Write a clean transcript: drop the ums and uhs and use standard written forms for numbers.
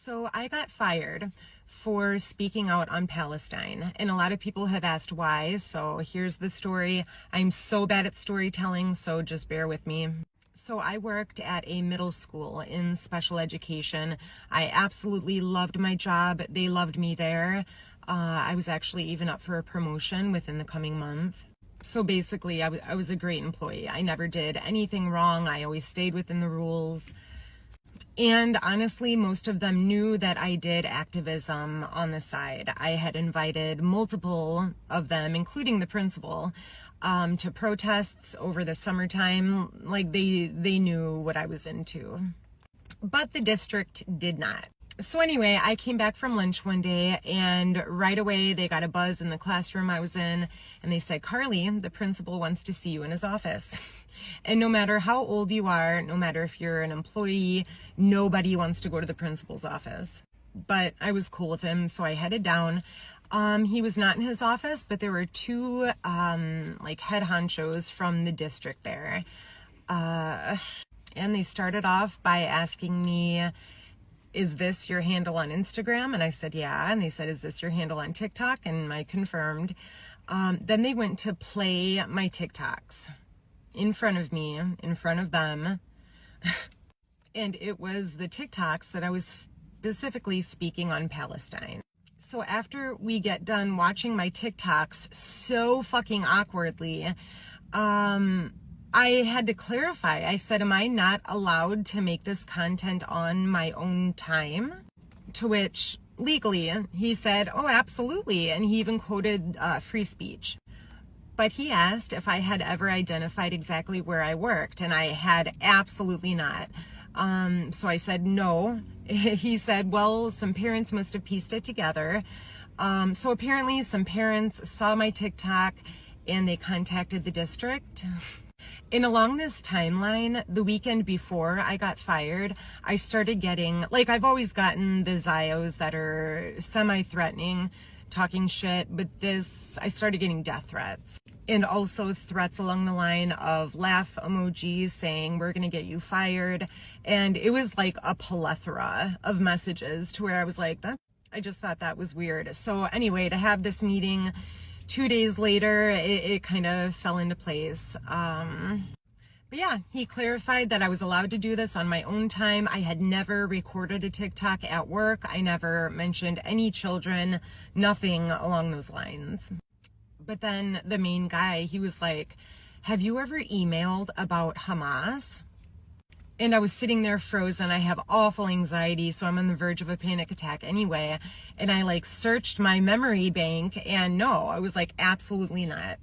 So I got fired for speaking out on Palestine, and a lot of people have asked why, so here's the story. I'm so bad at storytelling, so just bear with me. So I worked at a middle school in special education. I absolutely loved my job. They loved me there. I was actually even up for a promotion within the coming month. So basically, I was a great employee. I never did anything wrong. I always stayed within the rules. And honestly, most of them knew that I did activism on the side. I had invited multiple of them, including the principal, to protests over the summertime. Like they knew what I was into. But the district did not. So anyway, I came back from lunch one day, and right away they got a buzz in the classroom I was in, and they said, "Carly, the principal wants to see you in his office." And no matter how old you are, no matter if you're an employee, nobody wants to go to the principal's office. But I was cool with him, so I headed down. He was not in his office, but there were two like head honchos from the district there. And they started off by asking me, "Is this your handle on Instagram?" And I said, "Yeah." And they said, "Is this your handle on TikTok?" And I confirmed. Then they went to play my TikToks in front of me, in front of them. And it was the TikToks that I was specifically speaking on Palestine. So after we get done watching my TikToks so fucking awkwardly, I had to clarify. I said, "Am I not allowed to make this content on my own time?" To which, legally, he said, "Oh, absolutely." And he even quoted free speech. But he asked if I had ever identified exactly where I worked, and I had absolutely not. So I said no. He said, "Well, some parents must have pieced it together." So apparently some parents saw my TikTok and they contacted the district. And along this timeline, the weekend before I got fired, I started getting, like, I've always gotten the Zios that are semi-threatening, talking shit, but this, I started getting death threats. And also threats along the line of laugh emojis saying, "We're gonna get you fired." And it was like a plethora of messages to where I was like, I just thought that was weird. So anyway, to have this meeting 2 days later, it kind of fell into place. But yeah, he clarified that I was allowed to do this on my own time. I had never recorded a TikTok at work. I never mentioned any children, nothing along those lines. But then the main guy, he was like, "Have you ever emailed about Hamas?" And I was sitting there frozen. I have awful anxiety, so I'm on the verge of a panic attack anyway. And I like searched my memory bank, and no, I was like, absolutely not.